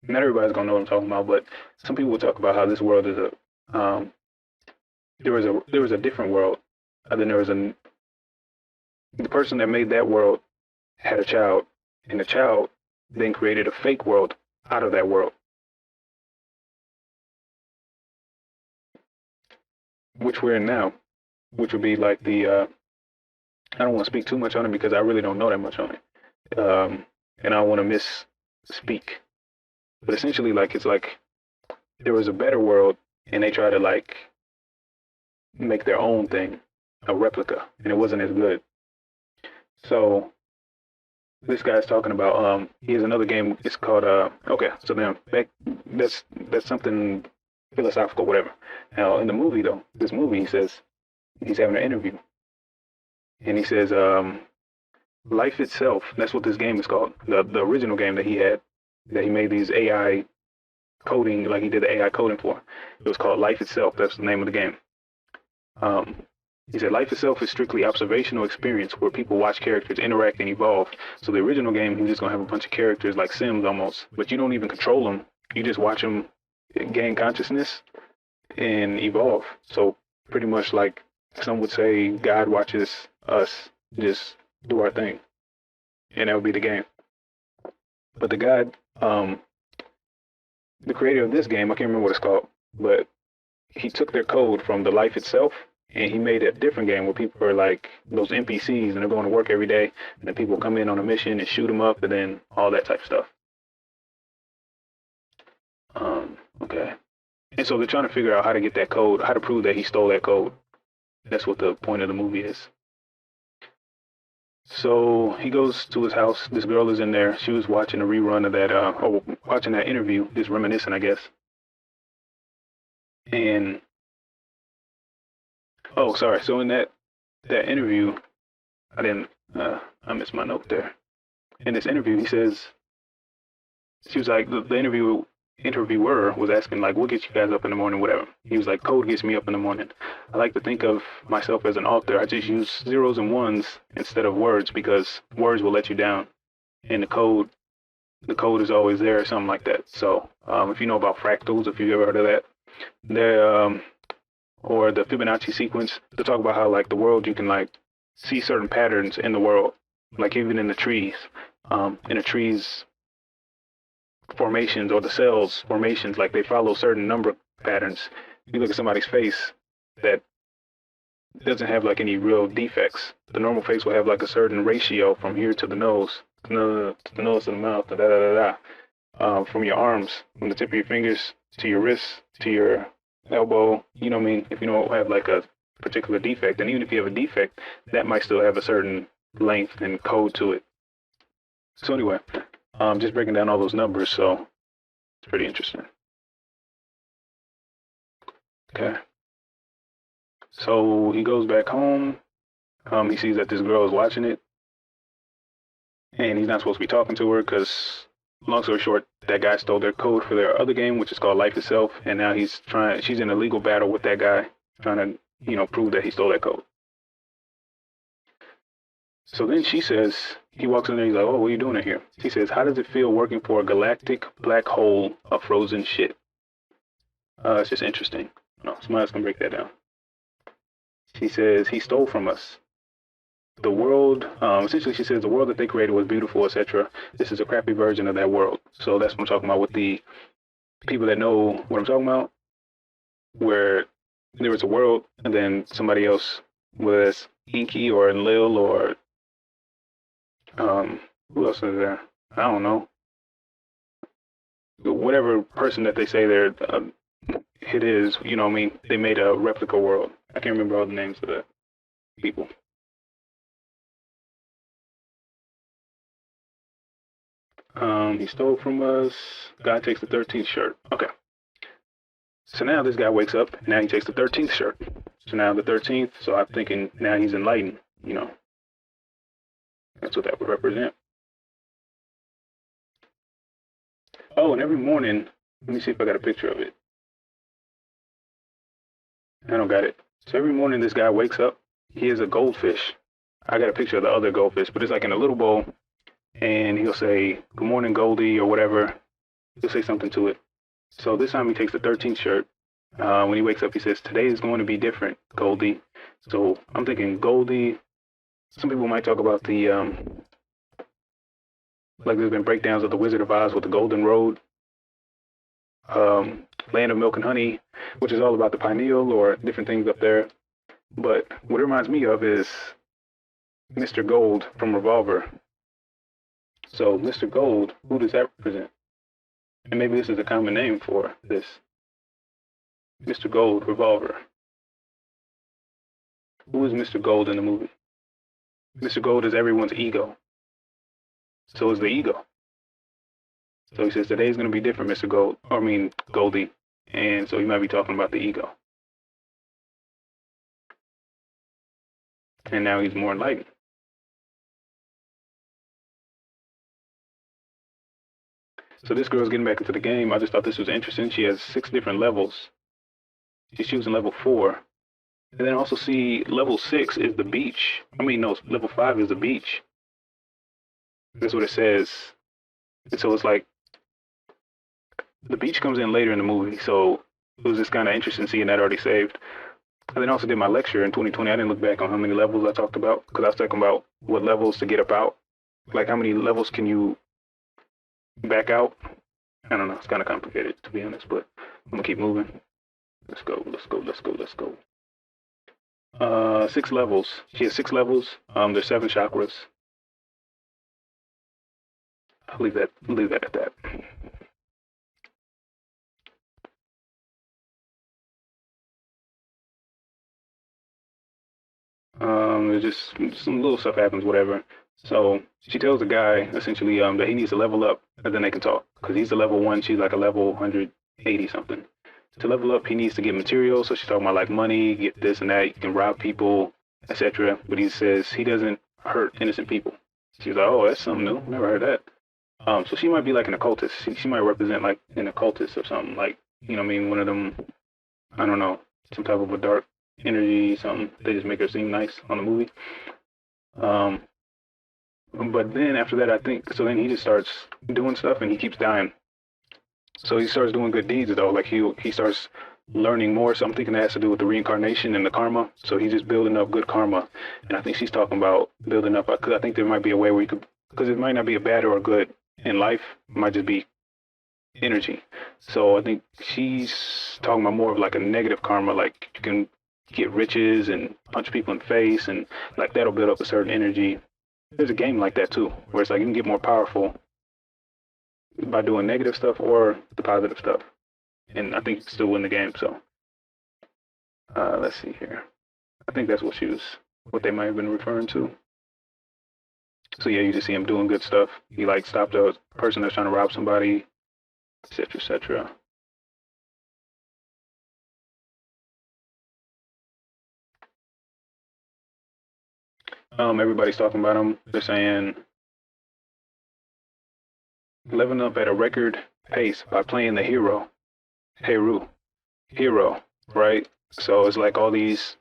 Not everybody's gonna know what I'm talking about, but some people will talk about how this world is there was a different world. Then there was the person that made that world had a child, and the child then created a fake world out of that world, which we're in now, which would be like the I don't want to speak too much on it because I really don't know that much on it, and I don't want to misspeak. But essentially, like it's like there was a better world, and they try to like make their own thing, a replica, and it wasn't as good. So this guy's talking about he has another game. It's called okay. So then back that's something philosophical, whatever. Now in the movie though, this movie he says he's having an interview, and he says life itself. That's what this game is called. The original game that he had, that he made these AI coding, like he did the AI coding for. It was called Life Itself. That's the name of the game. He said, life itself is strictly observational experience where people watch characters interact and evolve. So the original game, he was just going to have a bunch of characters like Sims almost, but you don't even control them. You just watch them gain consciousness and evolve. So pretty much like some would say, God watches us just do our thing. And that would be the game. But the God, the creator of this game, I can't remember what it's called, but he took their code from the life itself, and he made a different game where people are like those NPCs and they're going to work every day, and then people come in on a mission and shoot them up and then all that type of stuff. Okay. And so they're trying to figure out how to get that code, how to prove that he stole that code. That's what the point of the movie is. So he goes to his house. This girl is in there. She was watching a rerun of that, or watching that interview, just reminiscing, I guess. And oh, sorry. So in that interview, I missed my note there. In this interview, he says, she was like, the interviewer was asking, like, what gets you guys up in the morning, whatever. He was like, code gets me up in the morning. I like to think of myself as an author. I just use zeros and ones instead of words because words will let you down. And the code is always there or something like that. So if you know about fractals, if you've ever heard of that, or the Fibonacci sequence, they talk about how like the world, you can like see certain patterns in the world, like even in the trees, formations, or the cells formations, like they follow certain number patterns. You look at somebody's face that doesn't have like any real defects. The normal face will have like a certain ratio from here to the nose, to the nose to the mouth, from your arms, from the tip of your fingers to your wrists to your elbow. You know what I mean? If you don't have like a particular defect, and even if you have a defect, that might still have a certain length and code to it. So anyway, just breaking down all those numbers, so it's pretty interesting. Okay. So he goes back home. He sees that this girl is watching it, and he's not supposed to be talking to her because, long story short, that guy stole their code for their other game, which is called Life Itself, and now she's in a legal battle with that guy, trying to, prove that he stole that code. So then she says, he walks in there, he's like, oh, what are you doing in here? She says, how does it feel working for a galactic black hole of frozen shit? It's just interesting. No, somebody else can break that down. She says, he stole from us. The world, essentially she says, the world that they created was beautiful, etc. This is a crappy version of that world. So that's what I'm talking about with the people that know what I'm talking about, where there was a world and then somebody else, whether it's Inky or Lil or who else is there? I don't know. Whatever person that they say they're, it is, you know what I mean? They made a replica world. I can't remember all the names of the people. He stole from us. Guy takes the 13th shirt. Okay. So now this guy wakes up, and now he takes the 13th shirt. So now the 13th, so I'm thinking now he's enlightened, you know. That's what that would represent. Oh, and every morning, let me see if I got a picture of it. I don't got it. So every morning this guy wakes up, he has a goldfish. I got a picture of the other goldfish, but it's like in a little bowl, and he'll say, good morning, Goldie, or whatever. He'll say something to it. So this time he takes the 13th shirt. When he wakes up, he says, today is going to be different, Goldie. So I'm thinking Goldie, some people might talk about the, like there's been breakdowns of the Wizard of Oz with the Golden Road, Land of Milk and Honey, which is all about the pineal or different things up there. But what it reminds me of is Mr. Gold from Revolver. So Mr. Gold, who does that represent? And maybe this is a common name for this. Mr. Gold, Revolver. Who is Mr. Gold in the movie? Mr. Gold is everyone's ego. So is the ego. So he says, today's going to be different, Mr. Gold. Or I mean, Goldie. And so he might be talking about the ego. And now he's more enlightened. So this girl's getting back into the game. I just thought this was interesting. She has 6 different levels. She's choosing level 4. And then also see level 6 is the beach. I mean, no, level 5 is the beach. That's what it says. And so it's like, the beach comes in later in the movie. So it was just kind of interesting seeing that already saved. I then also did my lecture in 2020. I didn't look back on how many levels I talked about, because I was talking about what levels to get up out. Like how many levels can you back out? I don't know. It's kind of complicated, to be honest, but I'm going to keep moving. Let's go, let's go, let's go, let's go. 6 levels. She has 6 levels. There's 7 chakras. I'll leave that at that. There's just some little stuff happens, whatever. So she tells the guy essentially that he needs to level up, and then they can talk, because he's a level 1, she's like a level 180 something. To level up, he needs to get materials. So she's talking about like money, get this and that. You can rob people, etc. But he says he doesn't hurt innocent people. She's like, oh, that's something new. Never heard that. So she might be like an occultist. She might represent like an occultist or something. Like, you know what I mean? One of them, I don't know, some type of a dark energy, something. They just make her seem nice on the movie. But then after that, I think, so then he just starts doing stuff and he keeps dying. So he starts doing good deeds though. Like he starts learning more. So I'm thinking that has to do with the reincarnation and the karma. So he's just building up good karma. And I think she's talking about building up, because I think there might be a way where you could, because it might not be a bad or a good in life. It might just be energy. So I think she's talking about more of like a negative karma, like you can get riches and punch people in the face, and like that'll build up a certain energy. There's a game like that too, where it's like you can get more powerful by doing negative stuff or the positive stuff. And I think you can still win the game. So let's see here. I think that's what they might have been referring to. So yeah, you just see him doing good stuff. He like stopped a person that's trying to rob somebody, etc., etc. Everybody's talking about him. They're saying living up at a record pace by playing the hero, right? So it's like all these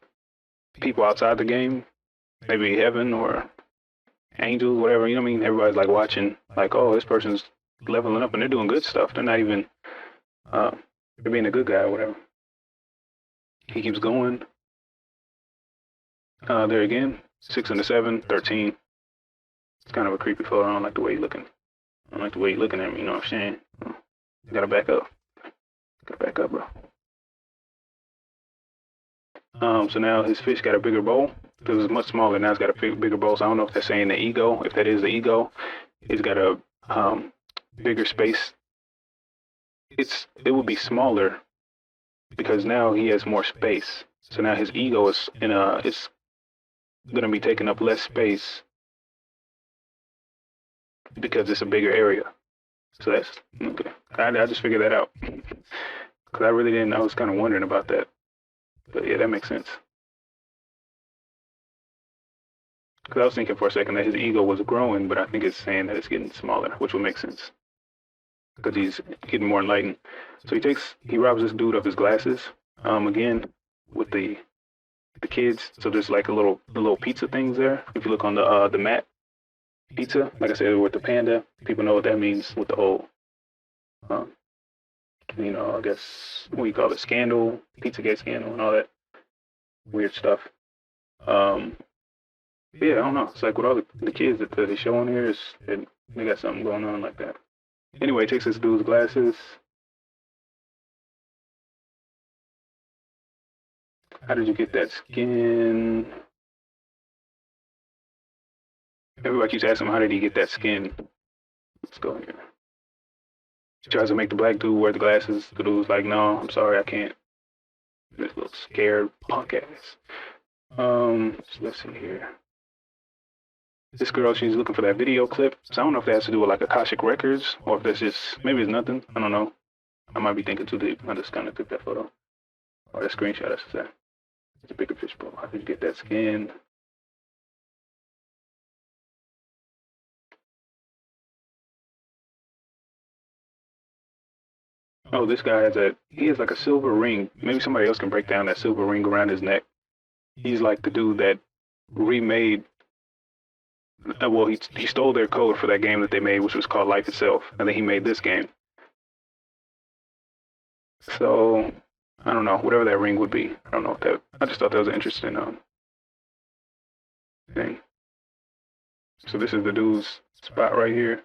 people outside the game, maybe heaven or angels, whatever. You know what I mean? Everybody's like watching, like, oh, this person's leveling up and they're doing good stuff. They're not even, they're being a good guy or whatever. He keeps going. There again, 6 and a 7, 13. It's kind of a creepy photo. I don't like the way he's looking. I don't like the way he's looking at me. You know what I'm saying? You gotta back up. Gotta back up, bro. So now his fish got a bigger bowl. It was much smaller. Now it's got a bigger bowl. So I don't know if that's saying the ego. If that is the ego, it's got a bigger space. It would be smaller because now he has more space. So now his ego is it's gonna be taking up less space because it's a bigger area. So that's okay. I just figured that out because I really didn't. I was kind of wondering about that. But yeah, that makes sense. Because I was thinking for a second that his ego was growing, but I think it's saying that it's getting smaller, which would make sense. Because he's getting more enlightened. So he robs this dude of his glasses. Again, with the kids. So there's like the little pizza things there. If you look on the mat, pizza, like I said, with the panda, people know what that means with the whole, I guess, what do you call it, scandal, Pizzagate scandal and all that weird stuff. Yeah, I don't know. It's like with all the kids that they show on here, they got something going on like that. Anyway, takes this dude's glasses. How did you get that skin? Everybody keeps asking him, how did he get that skin? Let's go here. He tries to make the black dude wear the glasses. The dude's like, no, I'm sorry, I can't. This little scared punk ass. So let's see here. This girl, she's looking for that video clip. So I don't know if that has to do with like Akashic Records or if that's just, maybe it's nothing. I don't know. I might be thinking too deep. I just kind of took that photo. Or that screenshot, I should say. It's a bigger fish bowl. How did you get that skin? Oh, this guy he has like a silver ring. Maybe somebody else can break down that silver ring around his neck. He's like the dude that remade, well, he stole their code for that game that they made, which was called Life Itself. And then he made this game. So, I don't know, whatever that ring would be. I don't know I just thought that was an interesting thing. So this is the dude's spot right here.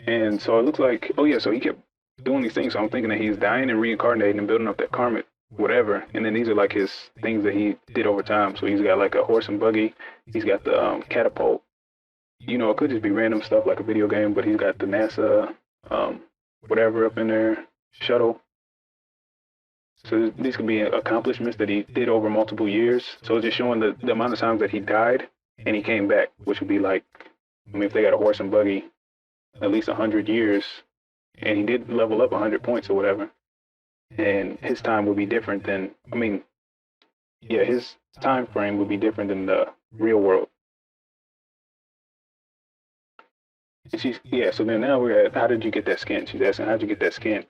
And so it looks like, oh yeah, so he kept doing these things. So I'm thinking that he's dying and reincarnating and building up that karmic whatever. And then these are like his things that he did over time. So he's got like a horse and buggy. He's got the catapult. It could just be random stuff like a video game, but he's got the NASA whatever up in there, shuttle. So these could be accomplishments that he did over multiple years. So it's just showing the amount of times that he died and he came back, which would be like, if they got a horse and buggy, at least 100 years, and he did level up 100 points or whatever, and his time would be different than, his time frame would be different than the real world. And so then now we're at, how did you get that skin? She's asking, how'd you get that skin?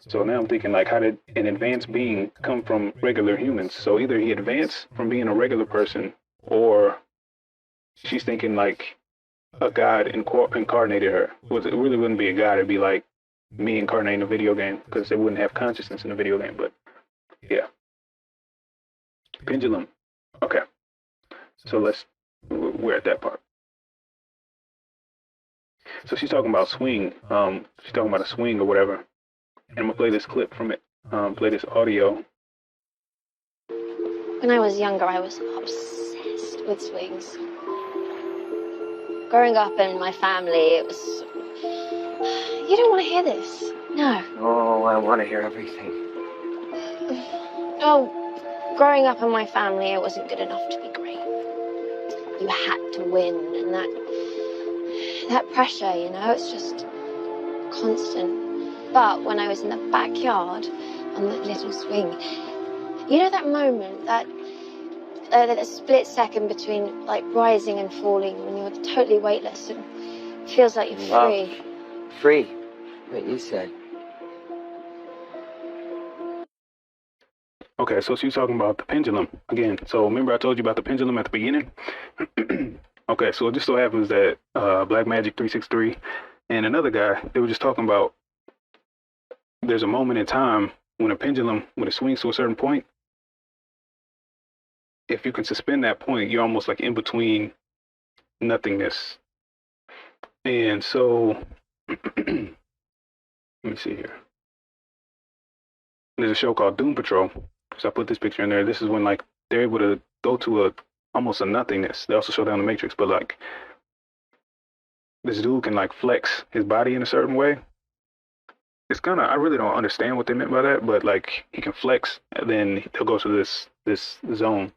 So now I'm thinking, like, how did an advanced being come from regular humans? So either he advanced from being a regular person, or she's thinking, like, a god incarnated her. It really wouldn't be a god. It'd be like me incarnating a video game because they wouldn't have consciousness in a video game. But yeah, pendulum. Okay, so we're at that part. So she's talking about swing. She's talking about a swing or whatever. And I'm gonna play this clip from it. Play this audio. When I was younger, I was obsessed with swings. Growing up in my family, it was... You don't want to hear this. No. Oh, I want to hear everything. Oh, growing up in my family, it wasn't good enough to be great. You had to win, and that pressure, it's just constant. But when I was in the backyard on that little swing, that moment, that split second between like rising and falling when you're totally weightless and it feels like you're free. Free? What you said. Okay, so she's talking about the pendulum again. So remember I told you about the pendulum at the beginning? Okay, so it just so happens that Black Magic 363 and another guy, they were just talking about there's a moment in time when a pendulum, when it swings to a certain point, if you can suspend that point, you're almost like in between nothingness. And so, let me see here. There's a show called Doom Patrol. So I put this picture in there. This is when like they're able to go to a almost a nothingness. They also show down the Matrix, but like this dude can like flex his body in a certain way. It's kind of I really don't understand what they meant by that, but like he can flex and then he'll go to this zone.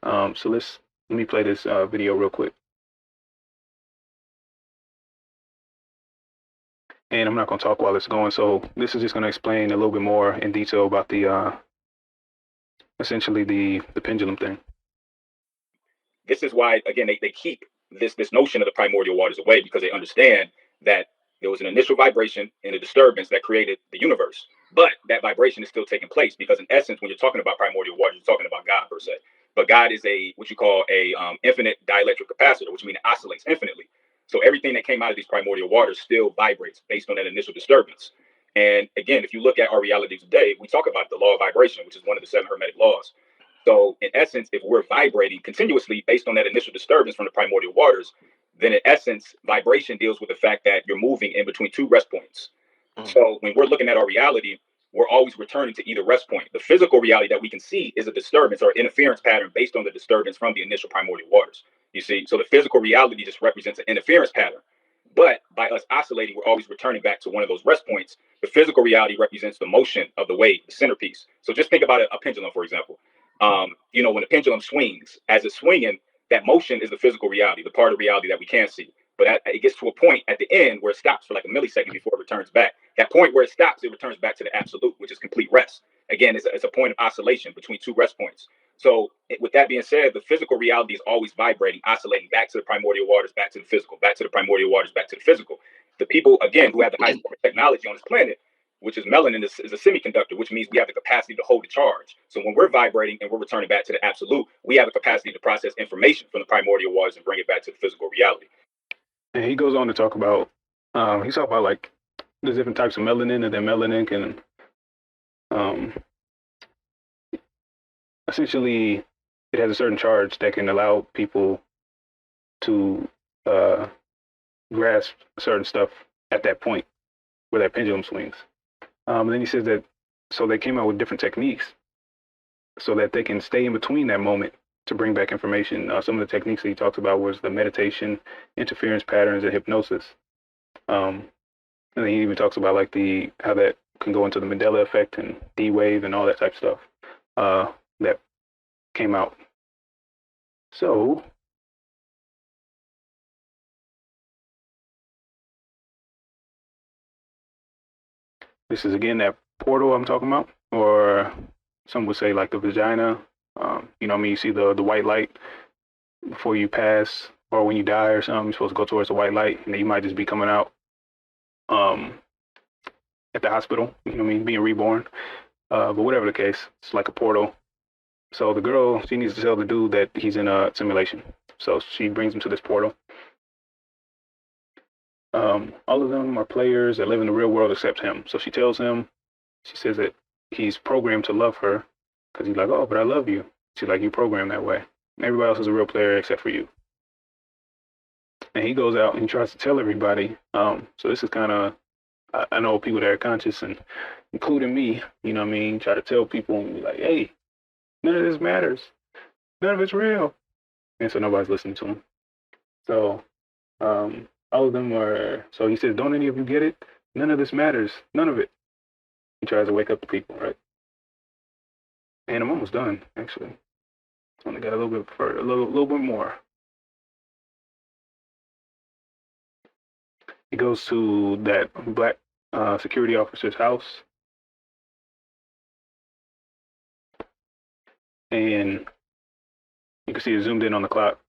So let me play this video real quick. And I'm not going to talk while it's going. So this is just going to explain a little bit more in detail about the essentially the pendulum thing. This is why, again, they keep this notion of the primordial waters away, because they understand that there was an initial vibration and a disturbance that created the universe. But that vibration is still taking place, because in essence, when you're talking about primordial waters, you're talking about God per se. But God is a what you call a infinite dielectric capacitor, which means it oscillates infinitely. So everything that came out of these primordial waters still vibrates based on that initial disturbance. And again, if you look at our reality today, we talk about the law of vibration, which is one of the 7 hermetic laws. So, in essence, if we're vibrating continuously based on that initial disturbance from the primordial waters, then in essence, vibration deals with the fact that you're moving in between 2 rest points. So, when we're looking at our reality, we're always returning to either rest point. The physical reality that we can see is a disturbance or interference pattern based on the disturbance from the initial primordial waters. You see, so the physical reality just represents an interference pattern. But by us oscillating, we're always returning back to one of those rest points. The physical reality represents the motion of the wave, the centerpiece. So just think about a pendulum, for example. When the pendulum swings, as it's swinging, that motion is the physical reality, the part of reality that we can't see. But it gets to a point at the end where it stops for like a millisecond before it returns back. That point where it stops, it returns back to the absolute, which is complete rest. Again, it's a point of oscillation between 2 rest points. So, with that being said, the physical reality is always vibrating, oscillating back to the primordial waters, back to the physical, back to the primordial waters, back to the physical. The people, again, who have the highest technology on this planet, which is melanin, is a semiconductor, which means we have the capacity to hold a charge. So when we're vibrating and we're returning back to the absolute, we have the capacity to process information from the primordial waters and bring it back to the physical reality. And he goes on to talk about he's talking about like there's different types of melanin, and then melanin can essentially it has a certain charge that can allow people to grasp certain stuff at that point where that pendulum swings. And then he says that so they came out with different techniques so that they can stay in between that moment to bring back information. Some of the techniques that he talks about was the meditation, interference patterns, and hypnosis. And then he even talks about like how that can go into the Mandela effect and D wave and all that type of stuff that came out. So this is again that portal I'm talking about, or some would say like the vagina. You see the white light before you pass, or when you die or something, you're supposed to go towards the white light, and then you might just be coming out at the hospital. Being reborn. But whatever the case, it's like a portal. So the girl, she needs to tell the dude that he's in a simulation. So she brings him to this portal. All of them are players that live in the real world except him. So she tells him, she says that he's programmed to love her because he's like, oh, but I love you. She's like, you programmed that way. Everybody else is a real player except for you. And he goes out and he tries to tell everybody. So this is kind of, I know people that are conscious, and including me, try to tell people and be like, hey, none of this matters. None of it's real. And so nobody's listening to him. So all of them are, so he says, don't any of you get it? None of this matters. None of it. He tries to wake up the people, right? And I'm almost done, actually. Only got a little bit further, a little bit more. He goes to that black security officer's house. And you can see it zoomed in on the clock.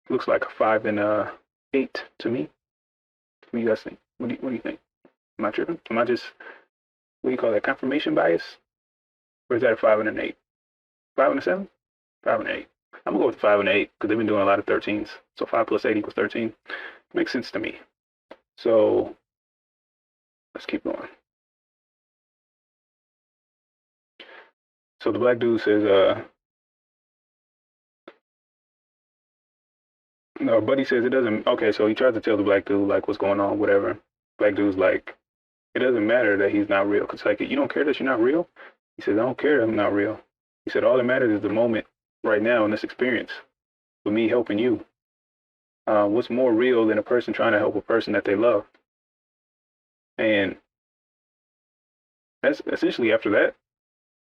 Looks like a 5 and a 8 to me. What do you guys think? What do you think? Am I tripping? Am I just, what do you call that, confirmation bias? Or is that a 5 and an 8? 5 and a 7? 5 and an 8. I'm gonna go with 5 and 8 because they've been doing a lot of 13s. So 5 plus 8 equals 13. Makes sense to me. So let's keep going. So the black dude says, no, buddy says it doesn't. Okay, so he tries to tell the black dude like what's going on, whatever. Black dude's like, it doesn't matter that he's not real. Cause like, you don't care that you're not real. He says, I don't care that I'm not real. He said, all that matters is the moment right now in this experience with me helping you. What's more real than a person trying to help a person that they love? And that's essentially after that,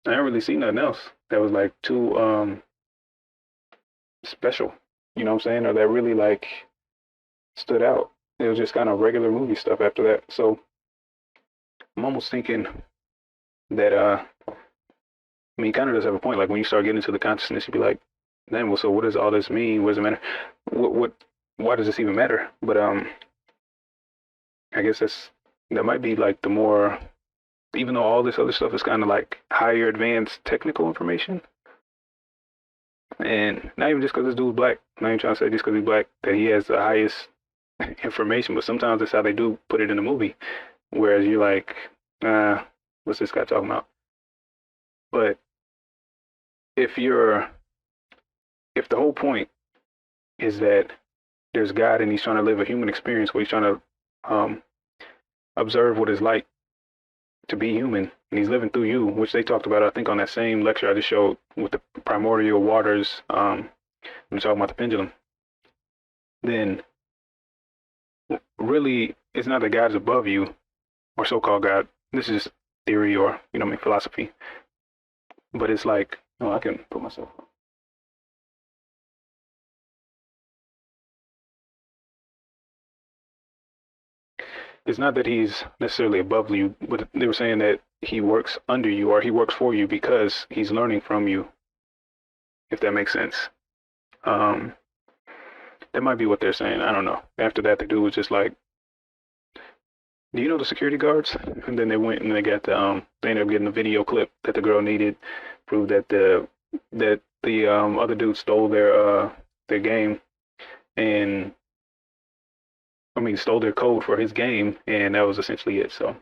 I didn't really see nothing else that was like too special. You know what I'm saying? Or that really like stood out. It was just kind of regular movie stuff after that. So I'm almost thinking that I mean, kind of does have a point. Like when you start getting into the consciousness, you'd be like, then, well, so what does all this mean? What does it matter? Why does this even matter? But I guess that might be like the more, even though all this other stuff is kind of like higher advanced technical information. And not even just because this dude's black. I'm not even trying to say just because he's black that he has the highest information, but sometimes that's how they do put it in the movie. Whereas you're like, what's this guy talking about? But if the whole point is that there's God and he's trying to live a human experience where he's trying to observe what it's like to be human, and he's living through you, which they talked about, I think, on that same lecture I just showed with the primordial waters, when we're talking about the pendulum, then really it's not that God's above you, or so-called God. This is theory or, you know what I mean, philosophy. But it's like, oh, I can put myself on. It's not that he's necessarily above you, but they were saying that he works under you or he works for you because he's learning from you, if that makes sense. That might be what they're saying. I don't know. After that, the dude was just like, do you know the security guards? And then they went and they got they ended up getting the video clip that the girl needed, proved that the other dude stole their game, and I mean stole their code for his game, and that was essentially it. So,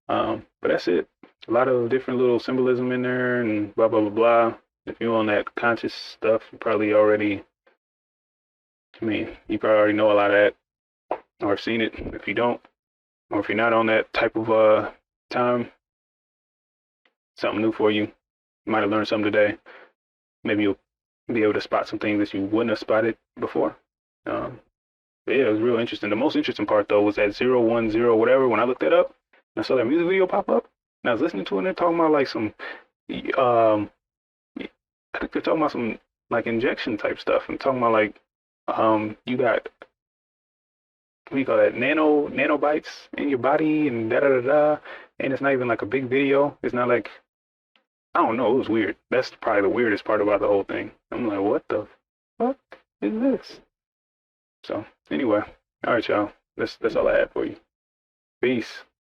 but that's it. A lot of different little symbolism in there, and blah blah blah blah. If you're on that conscious stuff, you probably already, you probably already know a lot of that, or have seen it. If you don't, or if you're not on that type of time, something new for you. You might have learned something today. Maybe you'll be able to spot some things that you wouldn't have spotted before. But yeah, it was real interesting. The most interesting part though was that 010 whatever. When I looked that up, and I saw that music video pop up, and I was listening to it, and they're talking about like some, I think they're talking about some like injection type stuff, and talking about like, you got, what do you call that, nanobites in your body, and da da da da, and it's not even like a big video. It's not like, I don't know, it was weird. That's probably the weirdest part about the whole thing. I'm like, what the fuck is this? So anyway, all right, y'all. That's all I had for you. Peace.